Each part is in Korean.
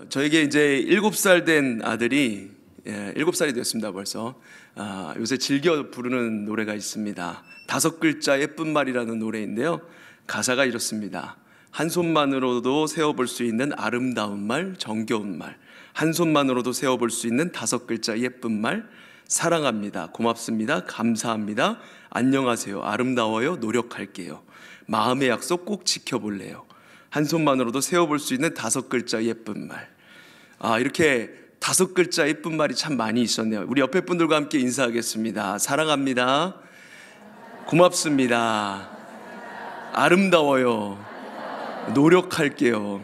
저에게 이제 7살 된 아들이 7살이 됐습니다 벌써. 요새 즐겨 부르는 노래가 있습니다. 5글자 예쁜 말이라는 노래인데요, 가사가 이렇습니다. 한 손만으로도 세워볼 수 있는 아름다운 말, 정겨운 말, 한 손만으로도 세워볼 수 있는 5글자 예쁜 말, 사랑합니다, 고맙습니다, 감사합니다, 안녕하세요, 아름다워요, 노력할게요, 마음의 약속 꼭 지켜볼래요. 한 손만으로도 세워볼 수 있는 5글자 예쁜 말. 이렇게 5글자 예쁜 말이 참 많이 있었네요. 우리 옆에 분들과 함께 인사하겠습니다. 사랑합니다, 고맙습니다, 아름다워요, 노력할게요.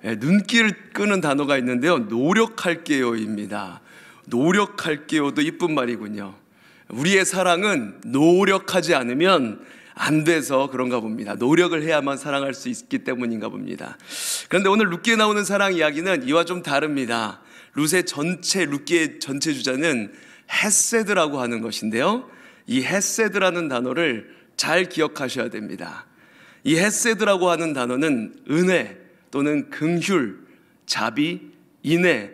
눈길을 끄는 단어가 있는데요, 노력할게요입니다. 노력할게요도 이쁜 말이군요. 우리의 사랑은 노력하지 않으면 안 돼서 그런가 봅니다. 노력을 해야만 사랑할 수 있기 때문인가 봅니다. 그런데 오늘 룻기에 나오는 사랑 이야기는 이와 좀 다릅니다. 룻기의 전체 주자는 헤세드라고 하는 것인데요, 이 헤세드라는 단어를 잘 기억하셔야 됩니다. 이 헤세드라고 하는 단어는 은혜 또는 긍휼, 자비, 인애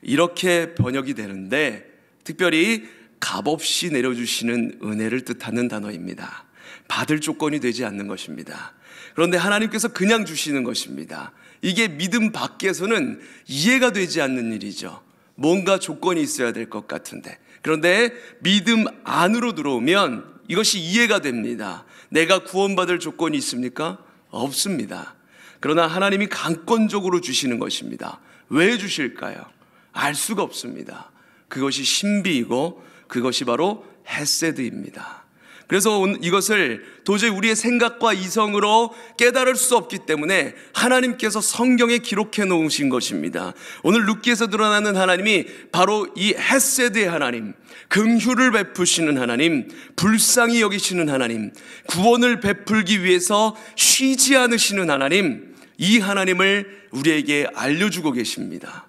이렇게 번역이 되는데, 특별히 값없이 내려주시는 은혜를 뜻하는 단어입니다. 받을 조건이 되지 않는 것입니다. 그런데 하나님께서 그냥 주시는 것입니다. 이게 믿음 밖에서는 이해가 되지 않는 일이죠. 뭔가 조건이 있어야 될 것 같은데, 그런데 믿음 안으로 들어오면 이것이 이해가 됩니다. 내가 구원받을 조건이 있습니까? 없습니다. 그러나 하나님이 강권적으로 주시는 것입니다. 왜 주실까요? 알 수가 없습니다. 그것이 신비이고 그것이 바로 헤세드입니다. 그래서 이것을 도저히 우리의 생각과 이성으로 깨달을 수 없기 때문에 하나님께서 성경에 기록해 놓으신 것입니다. 오늘 룻기에서 드러나는 하나님이 바로 이 헤세드의 하나님, 긍휼을 베푸시는 하나님, 불쌍히 여기시는 하나님, 구원을 베풀기 위해서 쉬지 않으시는 하나님, 이 하나님을 우리에게 알려주고 계십니다.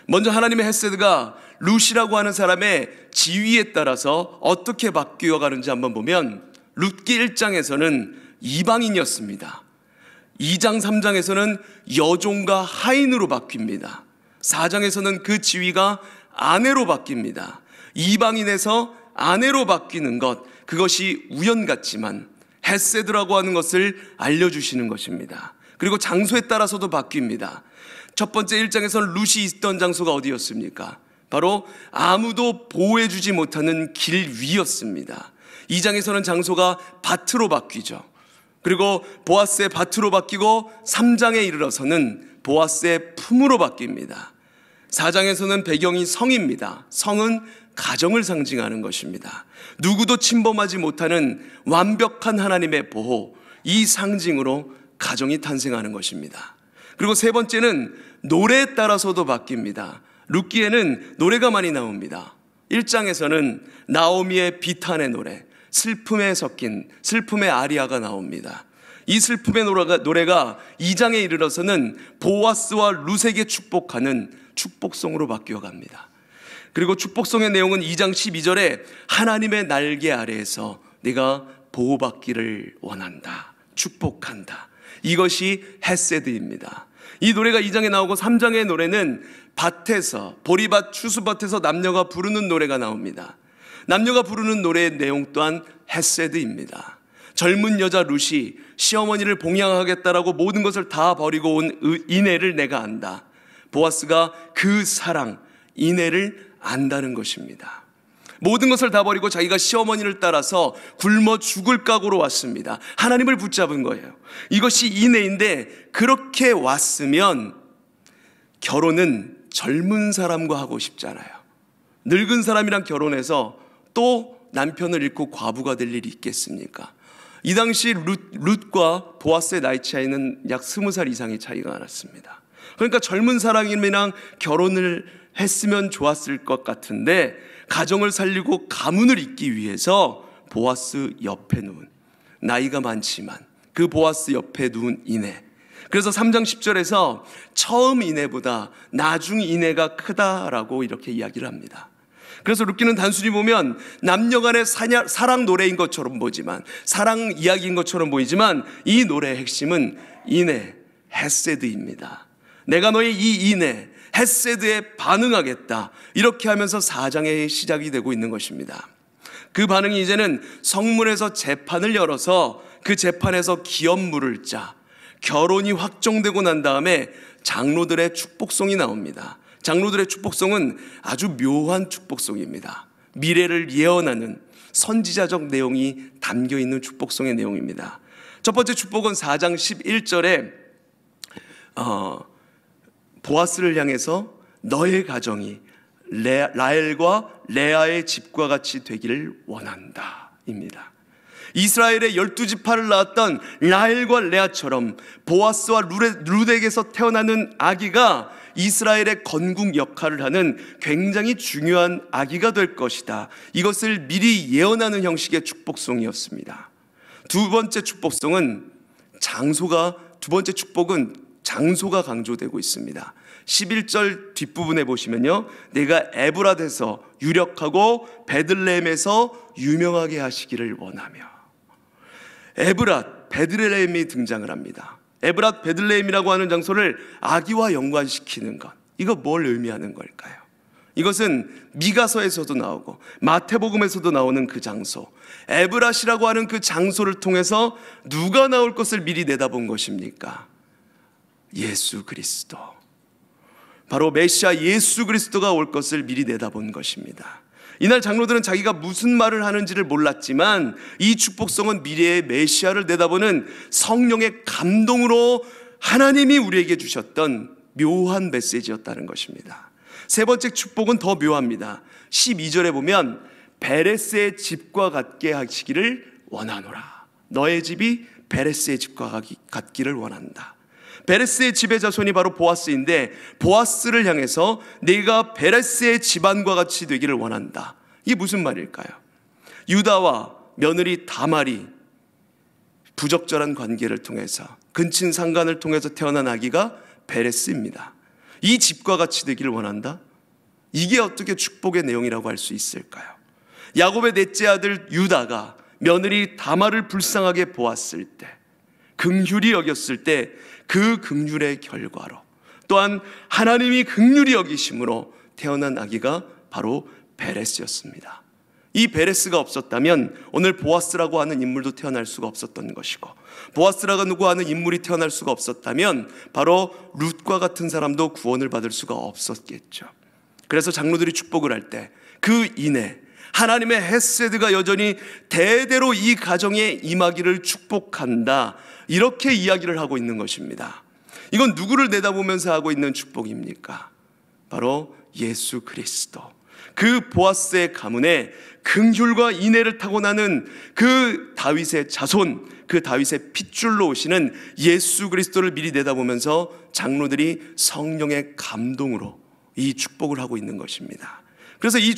먼저 하나님의 헤세드가 룻이라고 하는 사람의 지위에 따라서 어떻게 바뀌어 가는지 한번 보면, 룻기 1장에서는 이방인이었습니다. 2장 3장에서는 여종과 하인으로 바뀝니다. 4장에서는 그 지위가 아내로 바뀝니다. 이방인에서 아내로 바뀌는 것, 그것이 우연 같지만 헤세드라고 하는 것을 알려주시는 것입니다. 그리고 장소에 따라서도 바뀝니다. 첫 번째 1장에서는 룻이 있던 장소가 어디였습니까? 바로 아무도 보호해주지 못하는 길 위였습니다. 2장에서는 장소가 밭으로 바뀌죠. 그리고 보아스의 밭으로 바뀌고 3장에 이르러서는 보아스의 품으로 바뀝니다. 4장에서는 배경이 성입니다. 성은 가정을 상징하는 것입니다. 누구도 침범하지 못하는 완벽한 하나님의 보호, 이 상징으로 가정이 탄생하는 것입니다. 그리고 세 번째는 노래에 따라서도 바뀝니다. 룻기에는 노래가 많이 나옵니다. 1장에서는 나오미의 비탄의 노래, 슬픔에 섞인 슬픔의 아리아가 나옵니다. 이 슬픔의 노래가 2장에 이르러서는 보아스와 룻에게 축복하는 축복송으로 바뀌어 갑니다. 그리고 축복송의 내용은 2장 12절에 하나님의 날개 아래에서 네가 보호받기를 원한다, 축복한다, 이것이 헤세드입니다. 이 노래가 2장에 나오고 3장의 노래는 밭에서, 보리밭 추수밭에서 남녀가 부르는 노래가 나옵니다. 남녀가 부르는 노래의 내용 또한 헤세드입니다. 젊은 여자 룻이 시어머니를 봉양하겠다라고 모든 것을 다 버리고 온 인애를 내가 안다. 보아스가 그 사랑, 인애를 안다는 것입니다. 모든 것을 다 버리고 자기가 시어머니를 따라서 굶어 죽을 각오로 왔습니다. 하나님을 붙잡은 거예요. 이것이 인애인데, 그렇게 왔으면 결혼은 젊은 사람과 하고 싶잖아요. 늙은 사람이랑 결혼해서 또 남편을 잃고 과부가 될 일이 있겠습니까? 이 당시 룻과 보아스의 나이 차이는 약 20살 이상의 차이가 났습니다. 그러니까 젊은 사람이랑 결혼을 했으면 좋았을 것 같은데, 가정을 살리고 가문을 잇기 위해서 보아스 옆에 누운, 나이가 많지만 그 보아스 옆에 누운 인애, 그래서 3장 10절에서 처음 인애보다 나중 인애가 크다라고 이렇게 이야기를 합니다. 그래서 룻기는 단순히 보면 남녀 간의 사랑 노래인 것처럼 보지만, 사랑 이야기인 것처럼 보이지만, 이 노래의 핵심은 인애, 헤세드입니다. 내가 너의 이 인애 헤세드에 반응하겠다. 이렇게 하면서 4장의 시작이 되고 있는 것입니다. 그 반응이 이제는 성문에서 재판을 열어서 그 재판에서 기업물을 짜 결혼이 확정되고 난 다음에 장로들의 축복송이 나옵니다. 장로들의 축복송은 아주 묘한 축복송입니다. 미래를 예언하는 선지자적 내용이 담겨 있는 축복송의 내용입니다. 첫 번째 축복은 4장 11절에 보아스를 향해서 너의 가정이 라헬과 레아의 집과 같이 되기를 원한다 입니다. 이스라엘의 12지파를 낳았던 라헬과 레아처럼 보아스와 루덱에서 태어나는 아기가 이스라엘의 건국 역할을 하는 굉장히 중요한 아기가 될 것이다. 이것을 미리 예언하는 형식의 축복송이었습니다. 두 번째 축복은 장소가 강조되고 있습니다. 11절 뒷부분에 보시면요, 내가 에브랏에서 유력하고 베들레헴에서 유명하게 하시기를 원하며. 에브랏, 베들레헴이 등장을 합니다. 에브랏, 베들레헴이라고 하는 장소를 아기와 연관시키는 것, 이거 뭘 의미하는 걸까요? 이것은 미가서에서도 나오고 마태복음에서도 나오는 그 장소, 에브랏이라고 하는 그 장소를 통해서 누가 나올 것을 미리 내다본 것입니까? 예수 그리스도, 바로 메시아 예수 그리스도가 올 것을 미리 내다본 것입니다. 이날 장로들은 자기가 무슨 말을 하는지를 몰랐지만 이 축복성은 미래의 메시아를 내다보는 성령의 감동으로 하나님이 우리에게 주셨던 묘한 메시지였다는 것입니다. 세 번째 축복은 더 묘합니다. 12절에 보면 베레스의 집과 같게 하시기를 원하노라. 너의 집이 베레스의 집과 같기를 원한다. 베레스의 집의 자손이 바로 보아스인데, 보아스를 향해서 네가 베레스의 집안과 같이 되기를 원한다. 이게 무슨 말일까요? 유다와 며느리 다말이 부적절한 관계를 통해서, 근친 상간을 통해서 태어난 아기가 베레스입니다. 이 집과 같이 되기를 원한다? 이게 어떻게 축복의 내용이라고 할 수 있을까요? 야곱의 넷째 아들 유다가 며느리 다말을 불쌍하게 보았을 때, 긍휼히 여겼을 때 그 긍휼의 결과로, 또한 하나님이 긍휼히 여기심으로 태어난 아기가 바로 베레스였습니다. 이 베레스가 없었다면 오늘 보아스라고 하는 인물도 태어날 수가 없었던 것이고, 보아스라고 하는 인물이 태어날 수가 없었다면 바로 룻과 같은 사람도 구원을 받을 수가 없었겠죠. 그래서 장로들이 축복을 할 때 그 인해 하나님의 헤세드가 여전히 대대로 이 가정에 임하기를 축복한다, 이렇게 이야기를 하고 있는 것입니다. 이건 누구를 내다보면서 하고 있는 축복입니까? 바로 예수 그리스도, 그 보아스의 가문에 긍휼과 인애를 타고나는 그 다윗의 자손, 그 다윗의 핏줄로 오시는 예수 그리스도를 미리 내다보면서 장로들이 성령의 감동으로 이 축복을 하고 있는 것입니다. 그래서 이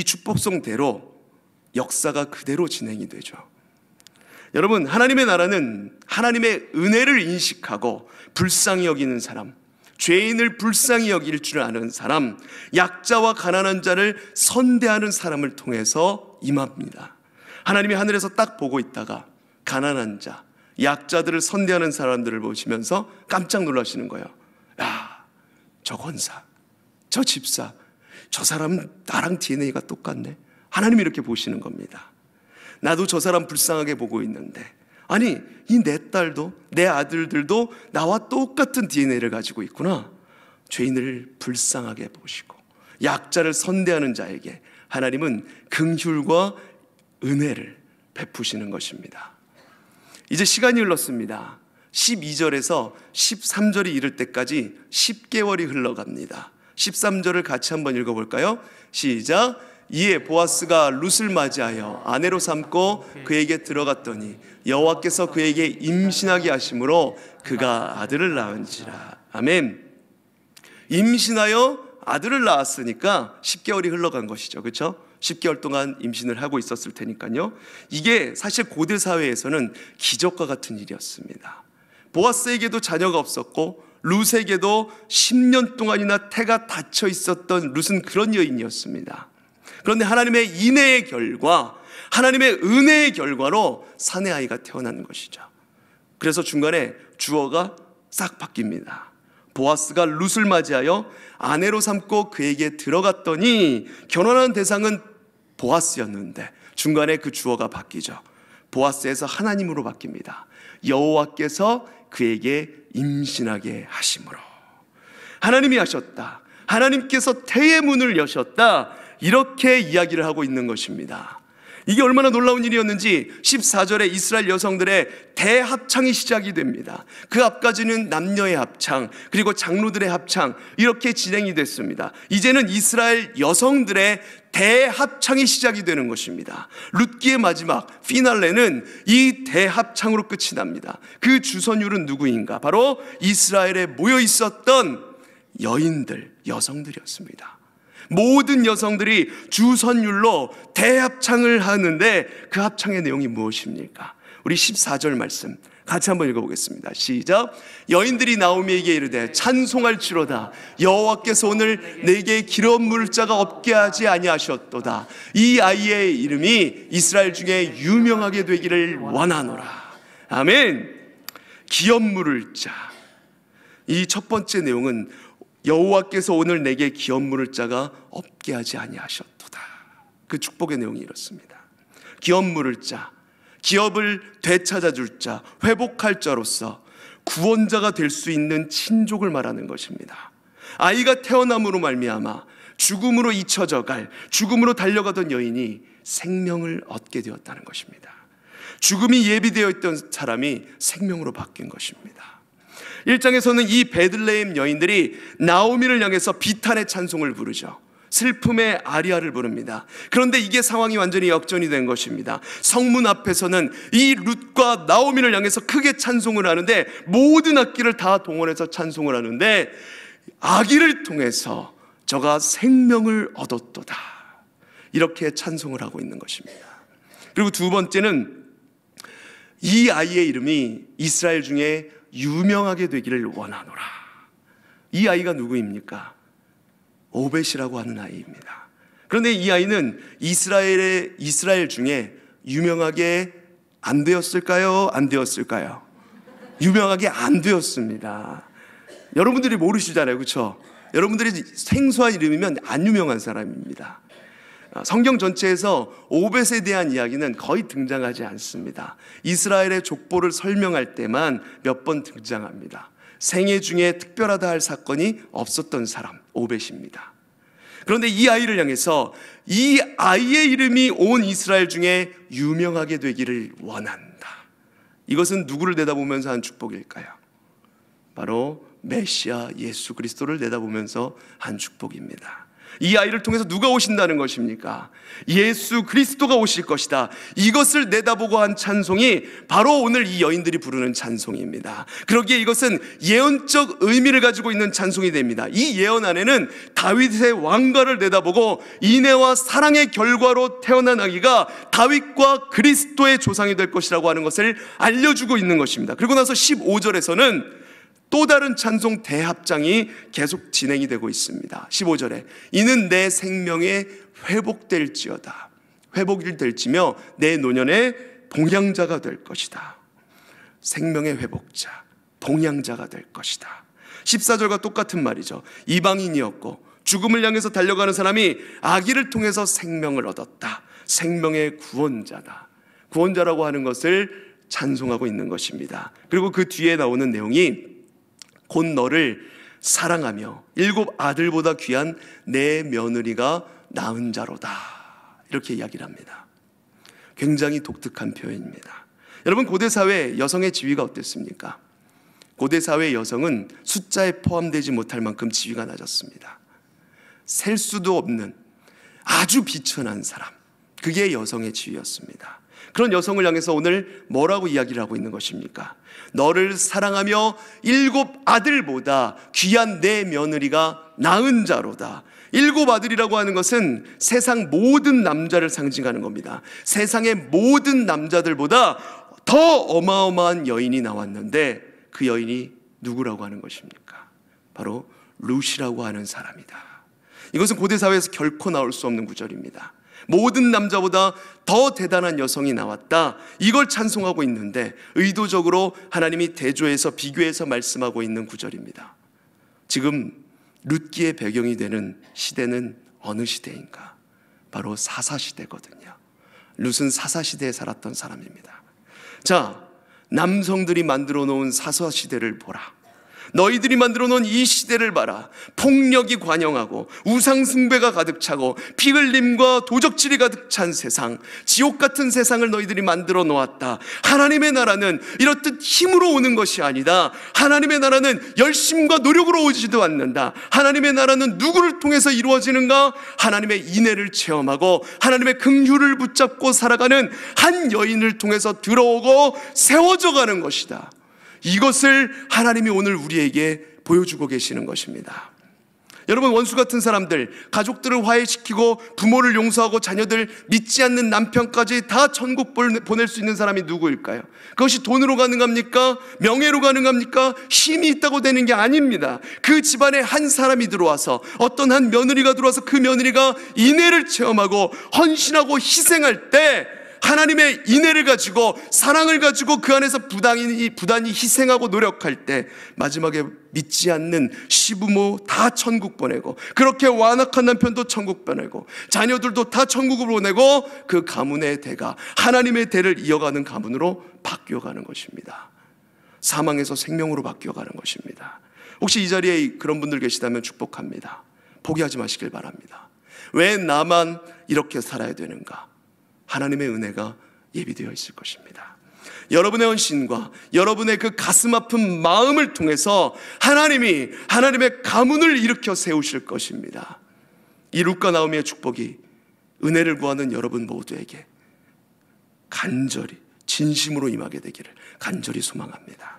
축복송대로 역사가 그대로 진행이 되죠. 여러분, 하나님의 나라는 하나님의 은혜를 인식하고 불쌍히 여기는 사람, 죄인을 불쌍히 여길 줄 아는 사람, 약자와 가난한 자를 선대하는 사람을 통해서 임합니다. 하나님이 하늘에서 딱 보고 있다가 가난한 자, 약자들을 선대하는 사람들을 보시면서 깜짝 놀라시는 거예요. 야, 저 권사, 저 집사, 저 사람 나랑 DNA가 똑같네. 하나님이 이렇게 보시는 겁니다. 나도 저 사람 불쌍하게 보고 있는데, 아니 이 내 딸도 내 아들들도 나와 똑같은 DNA를 가지고 있구나. 죄인을 불쌍하게 보시고 약자를 선대하는 자에게 하나님은 긍휼과 은혜를 베푸시는 것입니다. 이제 시간이 흘렀습니다. 12절에서 13절이 이를 때까지 10개월이 흘러갑니다. 13절을 같이 한번 읽어볼까요? 시작. 이에 보아스가 룻을 맞이하여 아내로 삼고 그에게 들어갔더니 여호와께서 그에게 임신하게 하심으로 그가 아들을 낳은지라. 아멘. 임신하여 아들을 낳았으니까 10개월이 흘러간 것이죠. 그렇죠? 10개월 동안 임신을 하고 있었을 테니까요. 이게 사실 고대 사회에서는 기적과 같은 일이었습니다. 보아스에게도 자녀가 없었고 룻에게도 10년 동안이나 태가 닫혀 있었던 룻은 그런 여인이었습니다. 그런데 하나님의 인애의 결과, 하나님의 은혜의 결과로 사내 아이가 태어난 것이죠. 그래서 중간에 주어가 싹 바뀝니다. 보아스가 룻을 맞이하여 아내로 삼고 그에게 들어갔더니 결혼한 대상은 보아스였는데 중간에 그 주어가 바뀌죠. 보아스에서 하나님으로 바뀝니다. 여호와께서 그에게 임신하게 하심으로. 하나님이 하셨다. 하나님께서 태의 문을 여셨다. 이렇게 이야기를 하고 있는 것입니다. 이게 얼마나 놀라운 일이었는지 14절에 이스라엘 여성들의 대합창이 시작이 됩니다. 그 앞까지는 남녀의 합창, 그리고 장로들의 합창, 이렇게 진행이 됐습니다. 이제는 이스라엘 여성들의 대합창이 시작이 되는 것입니다. 룻기의 마지막 피날레는 이 대합창으로 끝이 납니다. 그 주선율은 누구인가? 바로 이스라엘에 모여 있었던 여인들, 여성들이었습니다. 모든 여성들이 주선율로 대합창을 하는데 그 합창의 내용이 무엇입니까? 우리 14절 말씀 같이 한번 읽어보겠습니다. 시작. 여인들이 나오미에게 이르되 찬송할지로다. 여호와께서 오늘 내게 기름 부을 자가 없게 하지 아니하셨도다. 이 아이의 이름이 이스라엘 중에 유명하게 되기를 원하노라. 아멘. 기름 부을 자. 이 첫 번째 내용은 여호와께서 오늘 내게 기업 물을 자가 없게 하지 아니하셨도다. 그 축복의 내용이 이렇습니다. 기업 물을 자, 기업을 되찾아줄 자, 회복할 자로서 구원자가 될 수 있는 친족을 말하는 것입니다. 아이가 태어남으로 말미암아 죽음으로 잊혀져 갈, 죽음으로 달려가던 여인이 생명을 얻게 되었다는 것입니다. 죽음이 예비되어 있던 사람이 생명으로 바뀐 것입니다. 1장에서는 이 베들레헴 여인들이 나오미를 향해서 비탄의 찬송을 부르죠. 슬픔의 아리아를 부릅니다. 그런데 이게 상황이 완전히 역전이 된 것입니다. 성문 앞에서는 이 룻과 나오미를 향해서 크게 찬송을 하는데, 모든 악기를 다 동원해서 찬송을 하는데, 아기를 통해서 저가 생명을 얻었도다, 이렇게 찬송을 하고 있는 것입니다. 그리고 두 번째는 이 아이의 이름이 이스라엘 중에 유명하게 되기를 원하노라. 이 아이가 누구입니까? 오벳이라고 하는 아이입니다. 그런데 이 아이는 이스라엘 중에 유명하게 안 되었을까요? 안 되었을까요? 유명하게 안 되었습니다. 여러분들이 모르시잖아요, 그렇죠? 여러분들이 생소한 이름이면 안 유명한 사람입니다. 성경 전체에서 오벳에 대한 이야기는 거의 등장하지 않습니다. 이스라엘의 족보를 설명할 때만 몇 번 등장합니다. 생애 중에 특별하다 할 사건이 없었던 사람, 오벳입니다. 그런데 이 아이를 향해서 이 아이의 이름이 온 이스라엘 중에 유명하게 되기를 원한다. 이것은 누구를 내다보면서 한 축복일까요? 바로 메시아 예수 그리스도를 내다보면서 한 축복입니다. 이 아이를 통해서 누가 오신다는 것입니까? 예수 그리스도가 오실 것이다. 이것을 내다보고 한 찬송이 바로 오늘 이 여인들이 부르는 찬송입니다. 그러기에 이것은 예언적 의미를 가지고 있는 찬송이 됩니다. 이 예언 안에는 다윗의 왕가를 내다보고 인애와 사랑의 결과로 태어난 아기가 다윗과 그리스도의 조상이 될 것이라고 하는 것을 알려주고 있는 것입니다. 그리고 나서 15절에서는 또 다른 찬송 대합장이 계속 진행이 되고 있습니다. 15절에 이는 내 생명에 회복될지어다. 회복이 될지며 내 노년에 동양자가 될 것이다. 생명의 회복자, 동양자가 될 것이다. 14절과 똑같은 말이죠. 이방인이었고 죽음을 향해서 달려가는 사람이 아기를 통해서 생명을 얻었다. 생명의 구원자다. 구원자라고 하는 것을 찬송하고 있는 것입니다. 그리고 그 뒤에 나오는 내용이 곧 너를 사랑하며 7 아들보다 귀한 내 며느리가 낳은 자로다, 이렇게 이야기를 합니다. 굉장히 독특한 표현입니다. 여러분, 고대사회 여성의 지위가 어땠습니까? 고대사회 여성은 숫자에 포함되지 못할 만큼 지위가 낮았습니다. 셀 수도 없는 아주 비천한 사람, 그게 여성의 지위였습니다. 그런 여성을 향해서 오늘 뭐라고 이야기를 하고 있는 것입니까? 너를 사랑하며 7 아들보다 귀한 내 며느리가 낳은 자로다. 7 아들이라고 하는 것은 세상 모든 남자를 상징하는 겁니다. 세상의 모든 남자들보다 더 어마어마한 여인이 나왔는데 그 여인이 누구라고 하는 것입니까? 바로 룻이라고 하는 사람이다. 이것은 고대 사회에서 결코 나올 수 없는 구절입니다. 모든 남자보다 더 대단한 여성이 나왔다, 이걸 찬송하고 있는데 의도적으로 하나님이 대조해서 비교해서 말씀하고 있는 구절입니다. 지금 룻기의 배경이 되는 시대는 어느 시대인가? 바로 사사시대거든요. 룻은 사사시대에 살았던 사람입니다. 자, 남성들이 만들어 놓은 사사시대를 보라. 너희들이 만들어 놓은 이 시대를 봐라. 폭력이 관영하고 우상숭배가 가득 차고 피 흘림과 도적질이 가득 찬 세상, 지옥 같은 세상을 너희들이 만들어 놓았다. 하나님의 나라는 이렇듯 힘으로 오는 것이 아니다. 하나님의 나라는 열심과 노력으로 오지도 않는다. 하나님의 나라는 누구를 통해서 이루어지는가? 하나님의 인애를 체험하고 하나님의 긍휼을 붙잡고 살아가는 한 여인을 통해서 들어오고 세워져 가는 것이다. 이것을 하나님이 오늘 우리에게 보여주고 계시는 것입니다. 여러분, 원수 같은 사람들, 가족들을 화해시키고 부모를 용서하고 자녀들 믿지 않는 남편까지 다 천국 보낼 수 있는 사람이 누구일까요? 그것이 돈으로 가능합니까? 명예로 가능합니까? 힘이 있다고 되는 게 아닙니다. 그 집안에 한 사람이 들어와서, 어떤 한 며느리가 들어와서 그 며느리가 인애를 체험하고 헌신하고 희생할 때, 하나님의 인애를 가지고 사랑을 가지고 그 안에서 부단히 희생하고 노력할 때 마지막에 믿지 않는 시부모 다 천국 보내고, 그렇게 완악한 남편도 천국 보내고, 자녀들도 다 천국으로 보내고, 그 가문의 대가 하나님의 대를 이어가는 가문으로 바뀌어가는 것입니다. 사망에서 생명으로 바뀌어가는 것입니다. 혹시 이 자리에 그런 분들 계시다면 축복합니다. 포기하지 마시길 바랍니다. 왜 나만 이렇게 살아야 되는가? 하나님의 은혜가 예비되어 있을 것입니다. 여러분의 헌신과 여러분의 그 가슴 아픈 마음을 통해서 하나님이 하나님의 가문을 일으켜 세우실 것입니다. 이 룻과 나오미의 축복이 은혜를 구하는 여러분 모두에게 간절히 진심으로 임하게 되기를 간절히 소망합니다.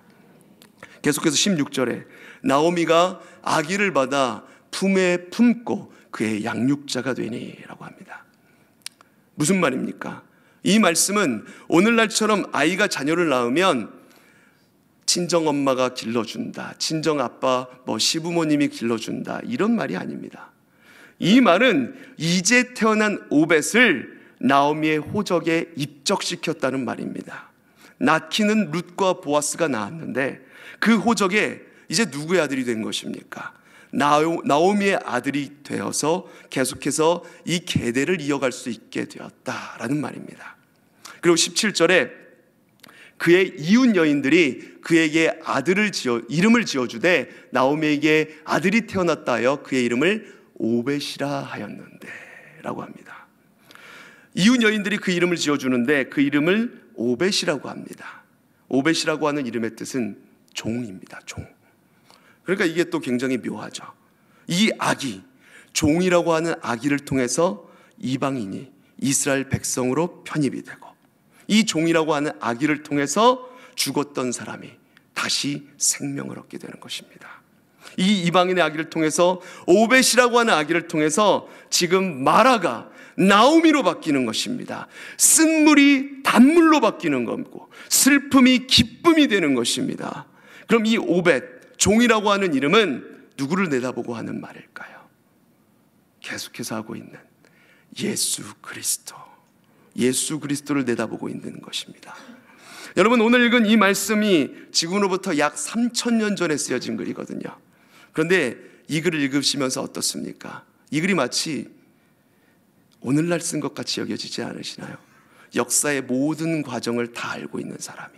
계속해서 16절에 나오미가 아기를 받아 품에 품고 그의 양육자가 되니 라고 합니다. 무슨 말입니까? 이 말씀은 오늘날처럼 아이가 자녀를 낳으면 친정엄마가 길러준다, 친정아빠 시부모님이 길러준다, 이런 말이 아닙니다. 이 말은 이제 태어난 오벳을 나오미의 호적에 입적시켰다는 말입니다. 낳기는 룻과 보아스가 낳았는데 그 호적에 이제 누구의 아들이 된 것입니까? 나오미의 아들이 되어서 계속해서 이 계대를 이어갈 수 있게 되었다라는 말입니다. 그리고 17절에 그의 이웃 여인들이 그에게 이름을 지어주되 나오미에게 아들이 태어났다 하여 그의 이름을 오벳이라 하였는데 라고 합니다. 이웃 여인들이 그 이름을 지어주는데 그 이름을 오벳이라고 합니다. 오벳이라고 하는 이름의 뜻은 종입니다. 종. 그러니까 이게 또 굉장히 묘하죠. 이 아기, 종이라고 하는 아기를 통해서 이방인이 이스라엘 백성으로 편입이 되고, 이 종이라고 하는 아기를 통해서 죽었던 사람이 다시 생명을 얻게 되는 것입니다. 이 이방인의 아기를 통해서, 오벳이라고 하는 아기를 통해서 지금 마라가 나오미로 바뀌는 것입니다. 쓴물이 단물로 바뀌는 거고 슬픔이 기쁨이 되는 것입니다. 그럼 이 오벳, 종이라고 하는 이름은 누구를 내다보고 하는 말일까요? 계속해서 하고 있는 예수 그리스도, 예수 그리스도를 내다보고 있는 것입니다. 여러분, 오늘 읽은 이 말씀이 지금으로부터 약 3000년 전에 쓰여진 글이거든요. 그런데 이 글을 읽으시면서 어떻습니까? 이 글이 마치 오늘날 쓴 것 같이 여겨지지 않으시나요? 역사의 모든 과정을 다 알고 있는 사람이,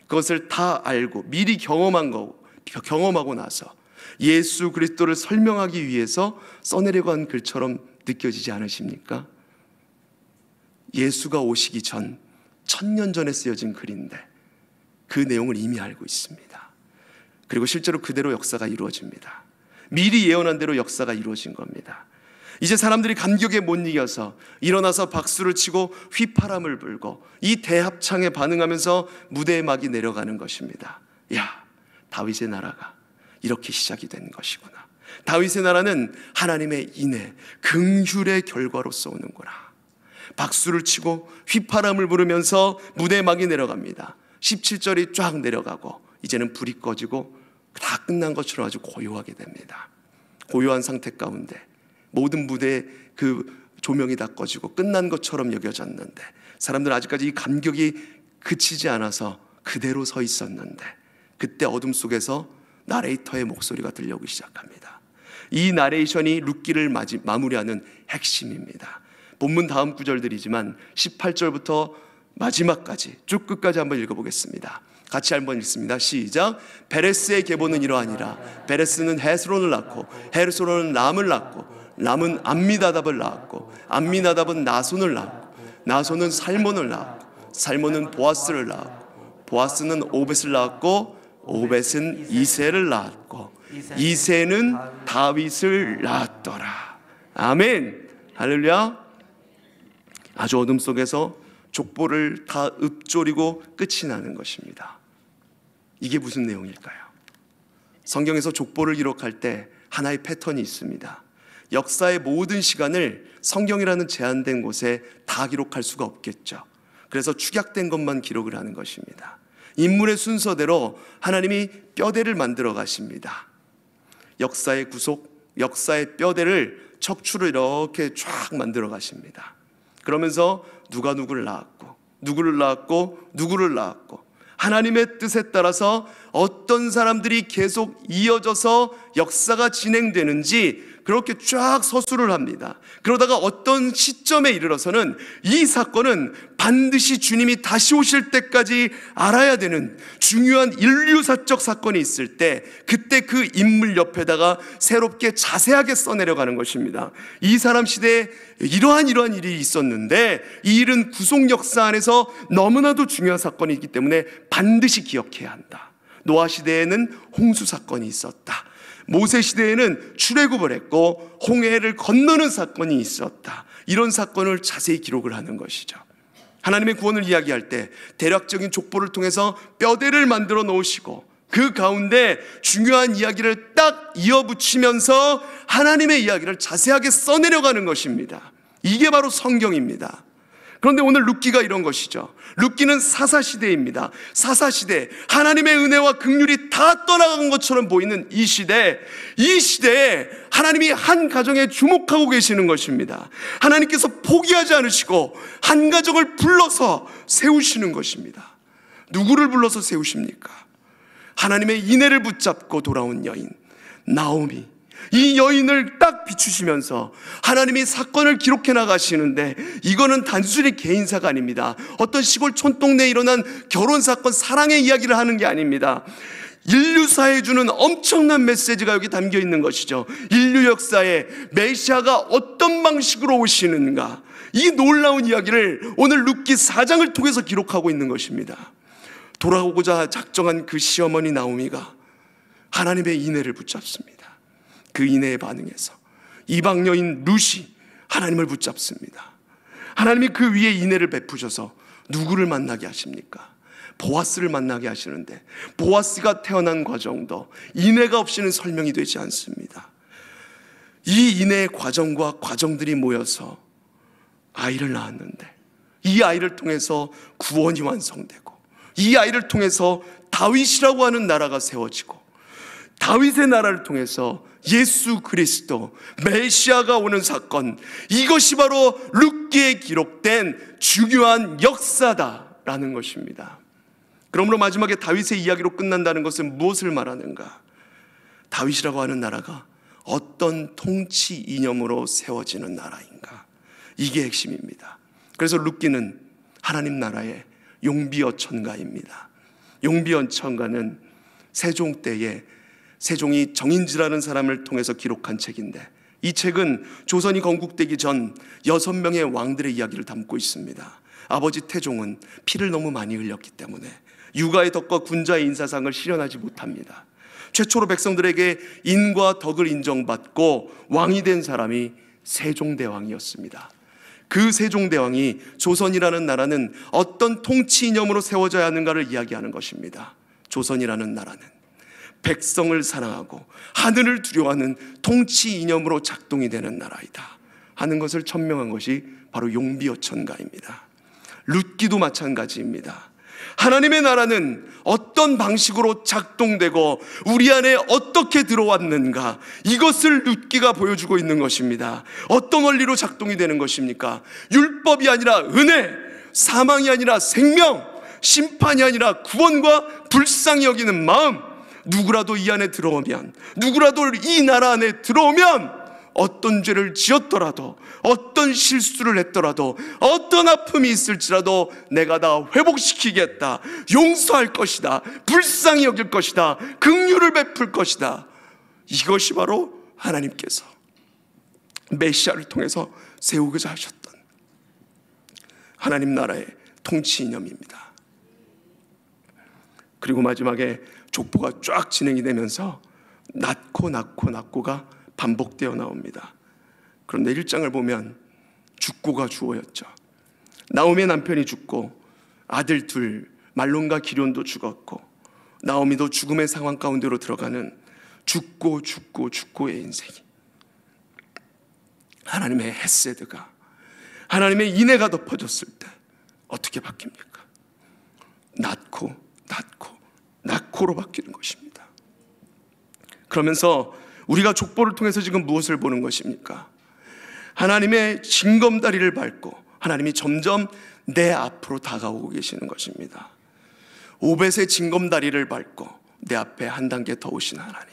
그것을 다 알고 미리 경험하고 나서 예수 그리스도를 설명하기 위해서 써내려고 한 글처럼 느껴지지 않으십니까? 예수가 오시기 전 1000년 전에 쓰여진 글인데 그 내용을 이미 알고 있습니다. 그리고 실제로 그대로 역사가 이루어집니다. 미리 예언한 대로 역사가 이루어진 겁니다. 이제 사람들이 감격에 못 이겨서 일어나서 박수를 치고 휘파람을 불고 이 대합창에 반응하면서 무대의 막이 내려가는 것입니다. 야, 다윗의 나라가 이렇게 시작이 된 것이구나. 다윗의 나라는 하나님의 인애, 긍휼의 결과로서 오는구나. 박수를 치고 휘파람을 부르면서 무대의 막이 내려갑니다. 17절이 쫙 내려가고 이제는 불이 꺼지고 다 끝난 것처럼 아주 고요하게 됩니다. 고요한 상태 가운데 모든 무대의 그 조명이 다 꺼지고 끝난 것처럼 여겨졌는데 사람들은 아직까지 이 감격이 그치지 않아서 그대로 서 있었는데 그때 어둠 속에서 나레이터의 목소리가 들려오기 시작합니다. 이 나레이션이 룻기를 마무리하는 핵심입니다. 본문 다음 구절들이지만 18절부터 마지막까지 쭉 끝까지 한번 읽어보겠습니다. 같이 한번 읽습니다. 시작. 베레스의 계보는 이러하니라. 베레스는 헤스론을 낳고 헤스론은 람을 낳고 람은 암미나답을 낳았고 암미나답은 나손을 낳고 나손은 살몬을 낳았고 살몬은 보아스를 낳았고 보아스는 오벳을 낳았고 오벳은 이새를 낳았고 이새는 다윗을 낳았더라. 아멘. 할렐루야. 아주 어둠 속에서 족보를 다 읊조리고 끝이 나는 것입니다. 이게 무슨 내용일까요? 성경에서 족보를 기록할 때 하나의 패턴이 있습니다. 역사의 모든 시간을 성경이라는 제한된 곳에 다 기록할 수가 없겠죠. 그래서 축약된 것만 기록을 하는 것입니다. 인물의 순서대로 하나님이 뼈대를 만들어 가십니다. 역사의 구속, 역사의 뼈대를 척추를 이렇게 쫙 만들어 가십니다. 그러면서 누가 누구를 낳았고 누구를 낳았고 누구를 낳았고 하나님의 뜻에 따라서 어떤 사람들이 계속 이어져서 역사가 진행되는지 그렇게 쫙 서술을 합니다. 그러다가 어떤 시점에 이르러서는 이 사건은 반드시 주님이 다시 오실 때까지 알아야 되는 중요한 인류사적 사건이 있을 때 그때 그 인물 옆에다가 새롭게 자세하게 써내려가는 것입니다. 이 사람 시대에 이러한 일이 있었는데 이 일은 구속 역사 안에서 너무나도 중요한 사건이 있기 때문에 반드시 기억해야 한다. 노아 시대에는 홍수 사건이 있었다. 모세 시대에는 출애굽을 했고 홍해를 건너는 사건이 있었다. 이런 사건을 자세히 기록을 하는 것이죠. 하나님의 구원을 이야기할 때 대략적인 족보를 통해서 뼈대를 만들어 놓으시고 그 가운데 중요한 이야기를 딱 이어붙이면서 하나님의 이야기를 자세하게 써내려가는 것입니다. 이게 바로 성경입니다. 그런데 오늘 룻기가 이런 것이죠. 룻기는 사사시대입니다. 사사시대, 하나님의 은혜와 긍휼이 다 떠나간 것처럼 보이는 이 시대에 하나님이 한 가정에 주목하고 계시는 것입니다. 하나님께서 포기하지 않으시고 한 가정을 불러서 세우시는 것입니다. 누구를 불러서 세우십니까? 하나님의 인애를 붙잡고 돌아온 여인 나오미. 이 여인을 딱 비추시면서 하나님이 사건을 기록해 나가시는데 이거는 단순히 개인사가 아닙니다. 어떤 시골 촌동네에 일어난 결혼사건, 사랑의 이야기를 하는 게 아닙니다. 인류사에 주는 엄청난 메시지가 여기 담겨 있는 것이죠. 인류 역사에 메시아가 어떤 방식으로 오시는가, 이 놀라운 이야기를 오늘 룻기 4장을 통해서 기록하고 있는 것입니다. 돌아오고자 작정한 그 시어머니 나오미가 하나님의 인애를 붙잡습니다. 그 인애에 반응해서 이방 여인 룻이 하나님을 붙잡습니다. 하나님이 그 위에 인애를 베푸셔서 누구를 만나게 하십니까? 보아스를 만나게 하시는데 보아스가 태어난 과정도 인애가 없이는 설명이 되지 않습니다. 이 인애의 과정과 과정들이 모여서 아이를 낳았는데 이 아이를 통해서 구원이 완성되고 이 아이를 통해서 다윗이라고 하는 나라가 세워지고 다윗의 나라를 통해서 예수 그리스도 메시아가 오는 사건, 이것이 바로 룻기에 기록된 중요한 역사다라는 것입니다. 그러므로 마지막에 다윗의 이야기로 끝난다는 것은 무엇을 말하는가? 다윗이라고 하는 나라가 어떤 통치 이념으로 세워지는 나라인가? 이게 핵심입니다. 그래서 룻기는 하나님 나라의 용비어천가입니다. 용비어천가는 세종 때에 세종이 정인지라는 사람을 통해서 기록한 책인데 이 책은 조선이 건국되기 전 6명의 왕들의 이야기를 담고 있습니다. 아버지 태종은 피를 너무 많이 흘렸기 때문에 육아의 덕과 군자의 인사상을 실현하지 못합니다. 최초로 백성들에게 인과 덕을 인정받고 왕이 된 사람이 세종대왕이었습니다. 그 세종대왕이 조선이라는 나라는 어떤 통치 이념으로 세워져야 하는가를 이야기하는 것입니다. 조선이라는 나라는 백성을 사랑하고 하늘을 두려워하는 통치 이념으로 작동이 되는 나라이다 하는 것을 천명한 것이 바로 용비어천가입니다. 룻기도 마찬가지입니다. 하나님의 나라는 어떤 방식으로 작동되고 우리 안에 어떻게 들어왔는가, 이것을 룻기가 보여주고 있는 것입니다. 어떤 원리로 작동이 되는 것입니까? 율법이 아니라 은혜, 사망이 아니라 생명, 심판이 아니라 구원과 불쌍히 여기는 마음. 누구라도 이 안에 들어오면, 누구라도 이 나라 안에 들어오면 어떤 죄를 지었더라도, 어떤 실수를 했더라도, 어떤 아픔이 있을지라도 내가 다 회복시키겠다, 용서할 것이다, 불쌍히 여길 것이다, 긍휼을 베풀 것이다. 이것이 바로 하나님께서 메시아를 통해서 세우고자 하셨던 하나님 나라의 통치 이념입니다. 그리고 마지막에 족보가 쫙 진행이 되면서 낳고가 반복되어 나옵니다. 그런데 1장을 보면 죽고가 주어였죠. 나오미의 남편이 죽고 아들 둘 말론과 기럨도 죽었고, 나오미도 죽음의 상황 가운데로 들어가는 죽고의 인생이, 하나님의 헤세드가, 하나님의 인애가 덮어졌을 때 어떻게 바뀝니까? 낳고로 바뀌는 것입니다. 그러면서 우리가 족보를 통해서 지금 무엇을 보는 것입니까? 하나님의 징검다리를 밟고 하나님이 점점 내 앞으로 다가오고 계시는 것입니다. 오벳의 징검다리를 밟고 내 앞에 한 단계 더 오신 하나님,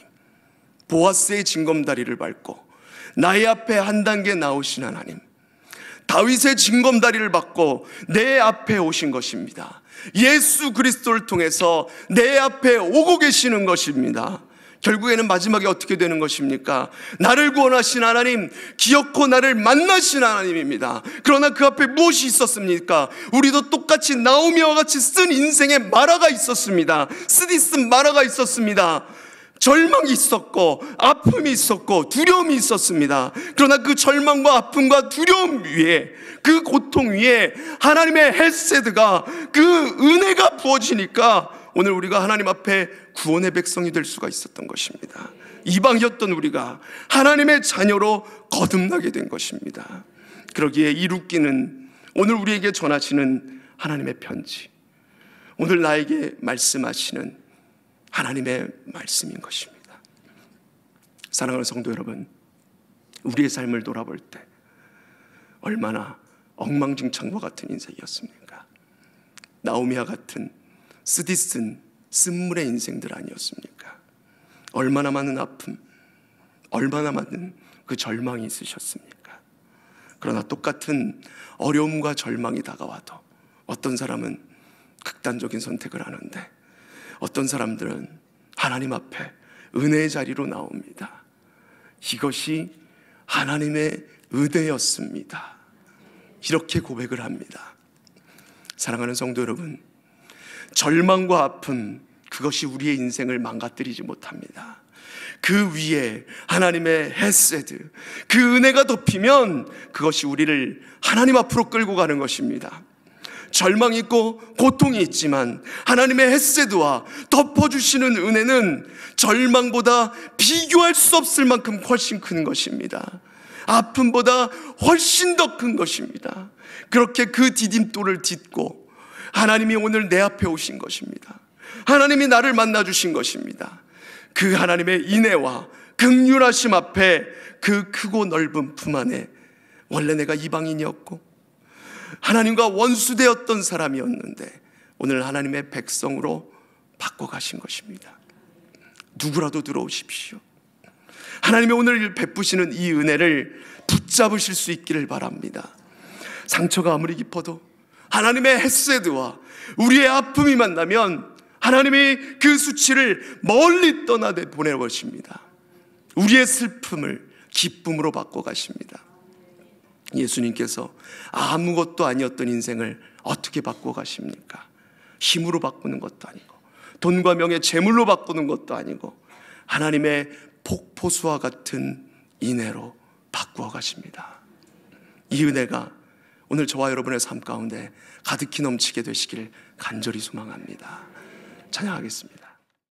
보아스의 징검다리를 밟고 나의 앞에 한 단계 나오신 하나님, 다윗의 징검다리를 밟고 내 앞에 오신 것입니다. 예수 그리스도를 통해서 내 앞에 오고 계시는 것입니다. 결국에는 마지막에 어떻게 되는 것입니까? 나를 구원하신 하나님, 기어코 나를 만나신 하나님입니다. 그러나 그 앞에 무엇이 있었습니까? 우리도 똑같이 나오미와 같이 쓴 인생에 마라가 있었습니다. 쓰디스 마라가 있었습니다. 절망이 있었고 아픔이 있었고 두려움이 있었습니다. 그러나 그 절망과 아픔과 두려움 위에, 그 고통 위에 하나님의 헤세드가, 그 은혜가 부어지니까 오늘 우리가 하나님 앞에 구원의 백성이 될 수가 있었던 것입니다. 이방이었던 우리가 하나님의 자녀로 거듭나게 된 것입니다. 그러기에 이 룻기는 오늘 우리에게 전하시는 하나님의 편지, 오늘 나에게 말씀하시는 하나님의 말씀인 것입니다. 사랑하는 성도 여러분, 우리의 삶을 돌아볼 때 얼마나 엉망진창과 같은 인생이었습니까? 나오미와 같은 쓰디쓴 쓴물의 인생들 아니었습니까? 얼마나 많은 아픔, 얼마나 많은 그 절망이 있으셨습니까? 그러나 똑같은 어려움과 절망이 다가와도 어떤 사람은 극단적인 선택을 하는데, 어떤 사람들은 하나님 앞에 은혜의 자리로 나옵니다. 이것이 하나님의 은혜였습니다. 이렇게 고백을 합니다. 사랑하는 성도 여러분, 절망과 아픔, 그것이 우리의 인생을 망가뜨리지 못합니다. 그 위에 하나님의 헤세드, 그 은혜가 덮이면 그것이 우리를 하나님 앞으로 끌고 가는 것입니다. 절망이 있고 고통이 있지만 하나님의 헤세드와 덮어주시는 은혜는 절망보다 비교할 수 없을 만큼 훨씬 큰 것입니다. 아픔보다 훨씬 더 큰 것입니다. 그렇게 그 디딤돌을 딛고 하나님이 오늘 내 앞에 오신 것입니다. 하나님이 나를 만나주신 것입니다. 그 하나님의 인애와 긍휼하심 앞에, 그 크고 넓은 품 안에, 원래 내가 이방인이었고 하나님과 원수되었던 사람이었는데 오늘 하나님의 백성으로 바꿔가신 것입니다. 누구라도 들어오십시오. 하나님이 오늘 베푸시는 이 은혜를 붙잡으실 수 있기를 바랍니다. 상처가 아무리 깊어도 하나님의 헤세드와 우리의 아픔이 만나면 하나님이 그 수치를 멀리 떠나게 보내버리십니다. 우리의 슬픔을 기쁨으로 바꿔가십니다. 예수님께서 아무것도 아니었던 인생을 어떻게 바꿔가십니까? 힘으로 바꾸는 것도 아니고 돈과 명예, 재물로 바꾸는 것도 아니고 하나님의 폭포수와 같은 인애로 바꾸어 가십니다. 이 은혜가 오늘 저와 여러분의 삶 가운데 가득히 넘치게 되시길 간절히 소망합니다. 찬양하겠습니다.